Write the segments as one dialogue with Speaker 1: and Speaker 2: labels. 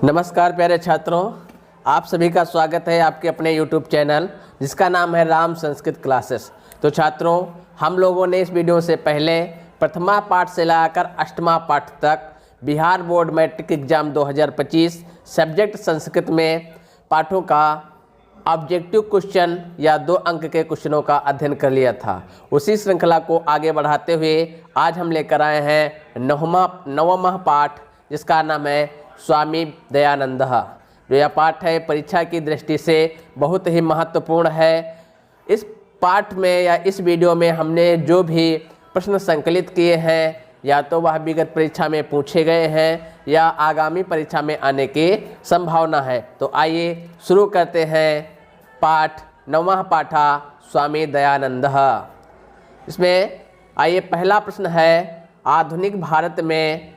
Speaker 1: नमस्कार प्यारे छात्रों, आप सभी का स्वागत है आपके अपने YouTube चैनल जिसका नाम है राम संस्कृत क्लासेस। तो छात्रों, हम लोगों ने इस वीडियो से पहले प्रथमा पाठ से लाकर अष्टमा पाठ तक Bihar board matric exam 2025 subject Sanskrit में पाठों का ऑब्जेक्टिव क्वेश्चन या 2 अंक के क्वेश्चनों का अध्ययन कर लिया था। उसी श्रृंखला को आगे बढ़ाते हुए आज हम लेकर आए हैं नवमा पाठ जिसका नाम है स्वामी दयानंद। जो यह पाठ है परीक्षा की दृष्टि से बहुत ही महत्वपूर्ण है। इस पाठ में या इस वीडियो में हमने जो भी प्रश्न संकलित किए हैं या तो वह विगत परीक्षा में पूछे गए हैं या आगामी परीक्षा में आने की संभावना है। तो आइए शुरू करते हैं पाठ नवमा पाठा स्वामी दयानंद। इसमें आइए पहला प्रश्न है, आधुनिक भारत में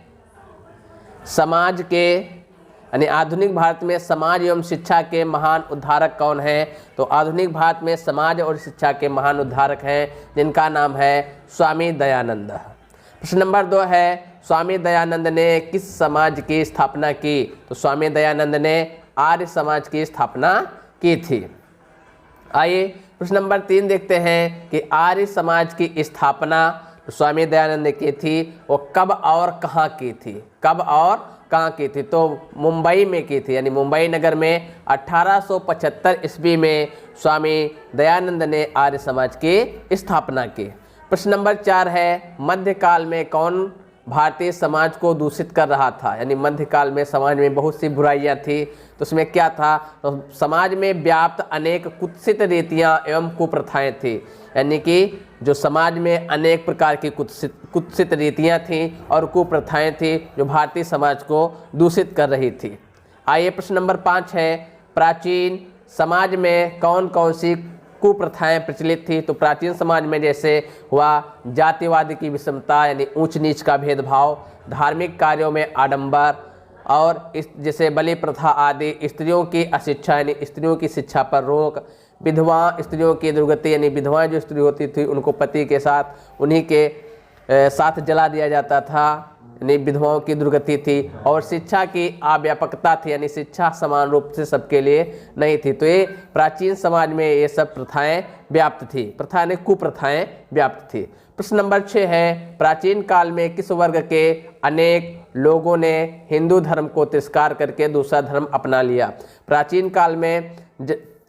Speaker 1: समाज के यानी आधुनिक भारत में समाज एवं शिक्षा के महान उद्धारक कौन हैं? तो आधुनिक भारत में समाज और शिक्षा के महान उद्धारक हैं जिनका नाम है स्वामी दयानंद। प्रश्न नंबर 2 है, स्वामी दयानंद ने किस समाज की स्थापना की? तो स्वामी दयानंद ने आर्य समाज की स्थापना की थी। आइए प्रश्न नंबर 3 देखते हैं कि आर्य समाज की स्थापना स्वामी दयानंद ने की थी, वो कब और कहाँ की थी? कब और कहाँ की थी? तो मुंबई में की थी, यानी मुंबई नगर में 1875 ईस्वी में स्वामी दयानंद ने आर्य समाज की स्थापना की। प्रश्न नंबर 4 है, मध्यकाल में कौन भारतीय समाज को दूषित कर रहा था? यानी मध्यकाल में समाज में बहुत सी बुराइयां थी, तो उसमें क्या था? तो समाज में व्याप्त अनेक कुत्सित रीतियां एवं कुप्रथाएं थी, यानी कि जो समाज में अनेक प्रकार की कुत्सित रीतियां थीं और कुप्रथाएं थी जो भारतीय समाज को दूषित कर रही थी। आइए प्रश्न नंबर 5 है, प्राचीन समाज में कौन कौन सी कुप्रथाएं प्रचलित थी? तो प्राचीन समाज में जैसे हुआ जातिवाद की विषमता यानी ऊंच नीच का भेदभाव, धार्मिक कार्यों में आडंबर और इस जैसे बलि प्रथा आदि, स्त्रियों की अशिक्षा यानी स्त्रियों की शिक्षा पर रोक, विधवा स्त्रियों की दुर्गति यानी विधवाएं जो स्त्री होती थी उनको पति के साथ उन्हीं के साथ जला दिया जाता था, यानी विधवाओं की दुर्गति थी, और शिक्षा की अव्यापकता थी यानी शिक्षा समान रूप से सबके लिए नहीं थी। तो ये प्राचीन समाज में ये सब प्रथाएं व्याप्त थी, प्रथाएं ने कुप्रथाएं व्याप्त थी। प्रश्न नंबर 6 है, प्राचीन काल में किस वर्ग के अनेक लोगों ने हिंदू धर्म को तिरस्कार करके दूसरा धर्म अपना लिया? प्राचीन काल में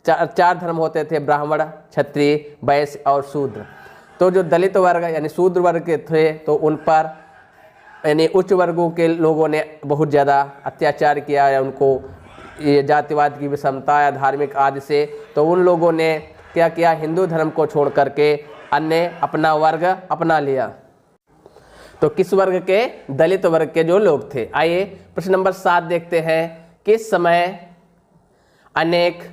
Speaker 1: 4 धर्म होते थे, ब्राह्मण, क्षत्रिय, वैश्य और शूद्र। तो जो दलित वर्ग यानी शूद्र वर्ग के थे तो उन पर यानी उच्च वर्गों के लोगों ने बहुत ज़्यादा अत्याचार किया या उनको ये जातिवाद की विषमता या धार्मिक आदि से, तो उन लोगों ने क्या किया? हिंदू धर्म को छोड़ करके अन्य अपना वर्ग अपना लिया। तो किस वर्ग के? दलित वर्ग के जो लोग थे। आइए प्रश्न नंबर 7 देखते हैं, किस समय अनेक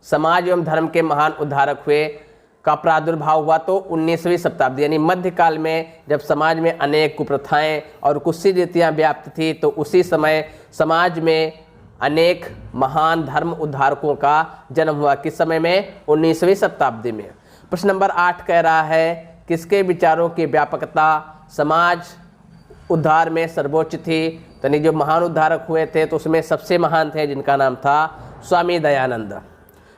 Speaker 1: समाज एवं धर्म के महान उद्धारक हुए का प्रादुर्भाव हुआ? तो 19वीं शताब्दी यानी मध्यकाल में जब समाज में अनेक कुप्रथाएं और कुत्सित रीतियां व्याप्त थी तो उसी समय समाज में अनेक महान धर्म उद्धारकों का जन्म हुआ। किस समय में? 19वीं शताब्दी में। प्रश्न नंबर 8 कह रहा है, किसके विचारों की व्यापकता समाज उद्धार में सर्वोच्च थी? तो नहीं, जो महान उद्धारक हुए थे तो उसमें सबसे महान थे जिनका नाम था स्वामी दयानंद।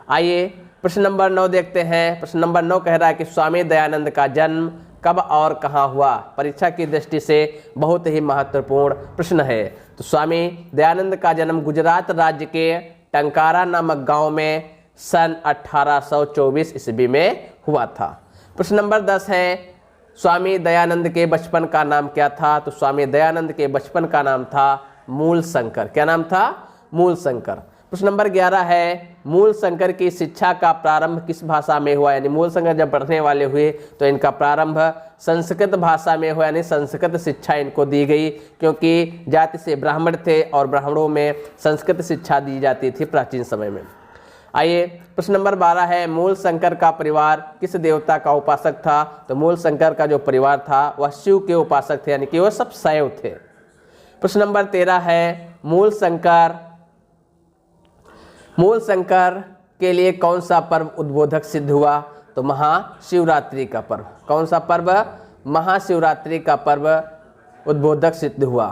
Speaker 1: आइए प्रश्न नंबर 9 देखते हैं। प्रश्न नंबर 9 कह रहा है कि स्वामी दयानंद का जन्म कब और कहाँ हुआ? परीक्षा की दृष्टि से बहुत ही महत्वपूर्ण प्रश्न है। तो स्वामी दयानंद का जन्म गुजरात राज्य के टंकारा नामक गांव में सन 1824 ईस्वी में हुआ था। प्रश्न नंबर 10 है, स्वामी दयानंद के बचपन का नाम क्या था? तो स्वामी दयानंद के बचपन का नाम था मूल शंकर। क्या नाम था? मूल शंकर। प्रश्न नंबर 11 है, मूल शंकर की शिक्षा का प्रारंभ किस भाषा में हुआ? यानी मूल शंकर जब पढ़ने वाले हुए तो इनका प्रारंभ संस्कृत भाषा में हुआ, यानी संस्कृत शिक्षा इनको दी गई, क्योंकि जाति से ब्राह्मण थे और ब्राह्मणों में संस्कृत शिक्षा दी जाती थी प्राचीन समय में। आइए प्रश्न नंबर 12 है, मूल शंकर का परिवार किस देवता का उपासक था? तो मूल शंकर का जो परिवार था वह शिव के उपासक थे, यानी कि वह सब शैव थे। प्रश्न नंबर 13 है, मूल शंकर के लिए कौन सा पर्व उद्बोधक सिद्ध हुआ? तो महाशिवरात्रि का पर्व। कौन सा पर्व? महाशिवरात्रि का पर्व उद्बोधक सिद्ध हुआ।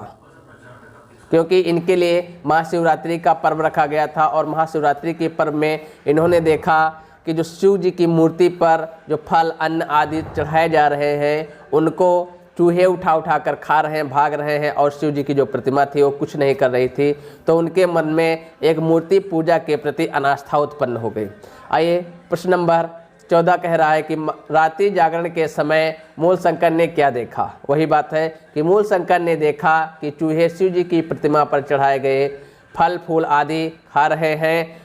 Speaker 1: क्योंकि इनके लिए महाशिवरात्रि का पर्व रखा गया था और महाशिवरात्रि के पर्व में इन्होंने देखा कि जो शिव जी की मूर्ति पर जो फल अन्न आदि चढ़ाए जा रहे हैं उनको चूहे उठा उठा कर खा रहे हैं, भाग रहे हैं, और शिव जी की जो प्रतिमा थी वो कुछ नहीं कर रही थी। तो उनके मन में एक मूर्ति पूजा के प्रति अनास्था उत्पन्न हो गई। आइए प्रश्न नंबर 14 कह रहा है कि रात्रि जागरण के समय मूल शंकर ने क्या देखा। वही बात है कि मूल शंकर ने देखा कि चूहे शिव जी की प्रतिमा पर चढ़ाए गए फल फूल आदि खा रहे हैं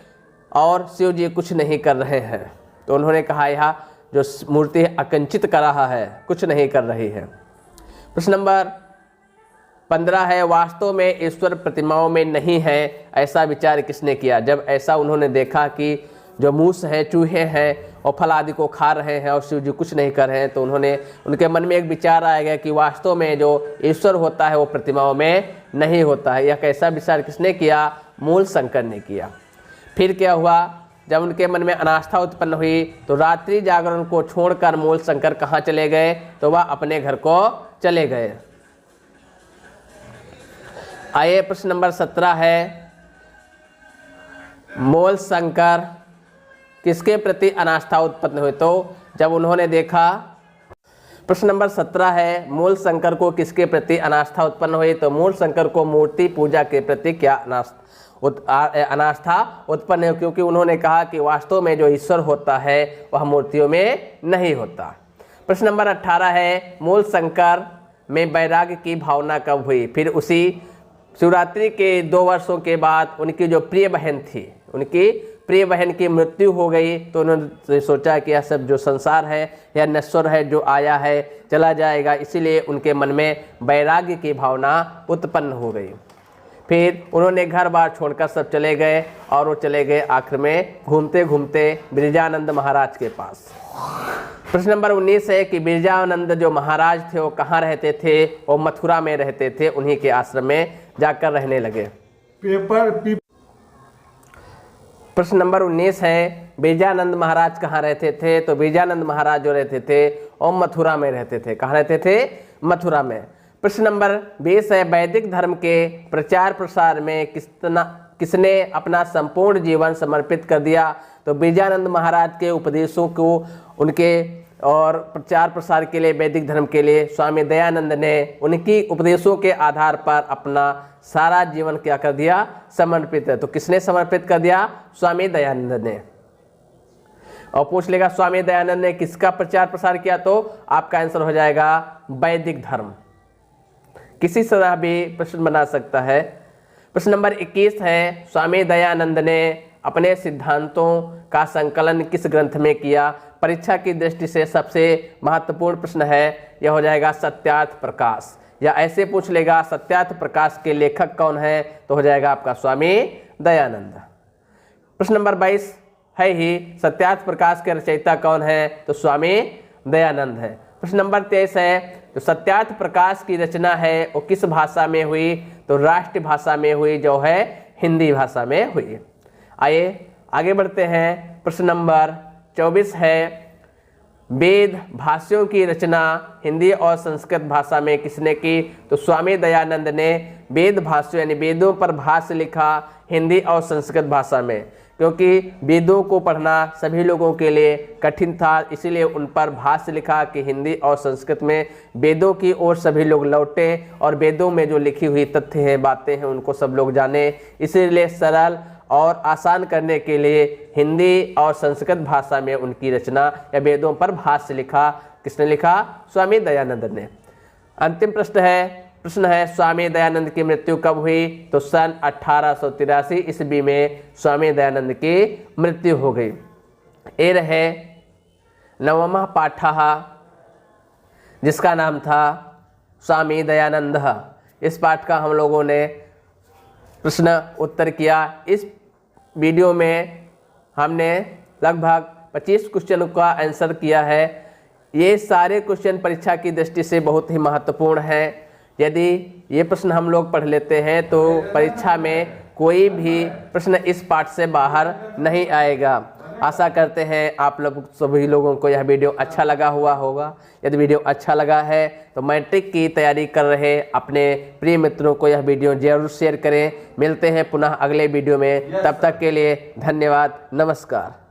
Speaker 1: और शिव जी कुछ नहीं कर रहे हैं। तो उन्होंने कहा यह जो मूर्ति अकंचित कर रहा है, कुछ नहीं कर रही है। प्रश्न नंबर 15 है, वास्तव में ईश्वर प्रतिमाओं में नहीं है, ऐसा विचार किसने किया। जब ऐसा उन्होंने देखा कि जो मूस है, चूहे हैं और फल आदि को खा रहे हैं और शिव जी कुछ नहीं कर रहे हैं, तो उनके मन में एक विचार आ गया कि वास्तव में जो ईश्वर होता है वो प्रतिमाओं में नहीं होता है। यह कैसा विचार किसने किया? मूल शंकर ने किया। फिर क्या हुआ? जब उनके मन में अनास्था उत्पन्न हुई तो रात्रि जागरण को छोड़कर मूल शंकर कहाँ चले गए? तो वह अपने घर को चले गए। आइए प्रश्न नंबर 17 है, मूल शंकर किसके प्रति अनास्था उत्पन्न हुई? तो जब उन्होंने देखा, प्रश्न नंबर 17 है, मूल शंकर को किसके प्रति अनास्था उत्पन्न हुई? तो मूल शंकर को मूर्ति पूजा के प्रति क्या अनास्था उत्पन्न है, क्योंकि उन्होंने कहा कि वास्तव में जो ईश्वर होता है वह मूर्तियों में नहीं होता। प्रश्न नंबर 18 है, मूल शंकर में वैराग्य की भावना कब हुई? फिर उसी शिवरात्रि के 2 वर्षों के बाद उनकी जो प्रिय बहन थी, उनकी प्रिय बहन की मृत्यु हो गई। तो उन्होंने सोचा कि यह सब जो संसार है यह नश्वर है, जो आया है चला जाएगा, इसीलिए उनके मन में वैराग्य की भावना उत्पन्न हो गई। फिर उन्होंने घर बार छोड़कर सब चले गए और वो चले गए आखिर में घूमते घूमते बिरजानंद महाराज के पास। प्रश्न नंबर 19 है कि बिरजानंद जो महाराज थे वो कहाँ रहते थे? वो मथुरा में रहते थे, उन्हीं के आश्रम में जाकर रहने लगे। प्रश्न नंबर 19 है, बिरजानंद महाराज कहाँ रहते थे? तो बिरजानंद महाराज जो रहते थे वो मथुरा में रहते थे। कहाँ रहते थे? मथुरा में। प्रश्न नंबर 20 है, वैदिक धर्म के प्रचार प्रसार में किसने अपना संपूर्ण जीवन समर्पित कर दिया? तो बिरजानंद महाराज के उपदेशों को उनके और प्रचार प्रसार के लिए, वैदिक धर्म के लिए स्वामी दयानंद ने उनकी उपदेशों के आधार पर अपना सारा जीवन क्या कर दिया? समर्पित है। तो किसने समर्पित कर दिया? स्वामी दयानंद ने। और पूछ लेगा स्वामी दयानंद ने किसका प्रचार प्रसार किया? तो आपका आंसर हो जाएगा वैदिक धर्म। किसी तरह भी प्रश्न बना सकता है। प्रश्न नंबर 21 है, स्वामी दयानंद ने अपने सिद्धांतों का संकलन किस ग्रंथ में किया? परीक्षा की दृष्टि से सबसे महत्वपूर्ण प्रश्न है, यह हो जाएगा सत्यार्थ प्रकाश। या ऐसे पूछ लेगा सत्यार्थ प्रकाश के लेखक कौन है? तो हो जाएगा आपका स्वामी दयानंद। प्रश्न नंबर 22 है ही, सत्यार्थ प्रकाश के रचयिता कौन है? तो स्वामी दयानंद है। प्रश्न नंबर 23 है, जो सत्यार्थ प्रकाश की रचना है वो किस भाषा में हुई? तो राष्ट्र भाषा में हुई, जो है हिंदी भाषा में हुई। आइए आगे बढ़ते हैं। प्रश्न नंबर 24 है, वेद भाष्यों की रचना हिंदी और संस्कृत भाषा में किसने की? तो स्वामी दयानंद ने वेद भाष्यों यानी वेदों पर भाष्य लिखा हिंदी और संस्कृत भाषा में, क्योंकि वेदों को पढ़ना सभी लोगों के लिए कठिन था, इसीलिए उन पर भाष्य लिखा कि हिंदी और संस्कृत में वेदों की ओर सभी लोग लौटे और वेदों में जो लिखी हुई तथ्य हैं, बातें हैं, उनको सब लोग जाने। इसीलिए सरल और आसान करने के लिए हिंदी और संस्कृत भाषा में उनकी रचना या वेदों पर भाष्य लिखा। किसने लिखा? स्वामी दयानंद ने। अंतिम प्रश्न है स्वामी दयानंद की मृत्यु कब हुई? तो सन 1883 ईस्वी में स्वामी दयानंद की मृत्यु हो गई। ये रहे 9वां पाठः, जिसका नाम था स्वामी दयानंद। इस पाठ का हम लोगों ने प्रश्न उत्तर किया। इस वीडियो में हमने लगभग 25 क्वेश्चन का आंसर किया है। ये सारे क्वेश्चन परीक्षा की दृष्टि से बहुत ही महत्वपूर्ण हैं। यदि ये प्रश्न हम लोग पढ़ लेते हैं तो परीक्षा में कोई भी प्रश्न इस पाठ से बाहर नहीं आएगा। आशा करते हैं आप लोग सभी लोगों को यह वीडियो अच्छा लगा हुआ होगा। यदि वीडियो अच्छा लगा है तो मैट्रिक की तैयारी कर रहे अपने प्रिय मित्रों को यह वीडियो जरूर शेयर करें। मिलते हैं पुनः अगले वीडियो में, तब तक के लिए धन्यवाद, नमस्कार।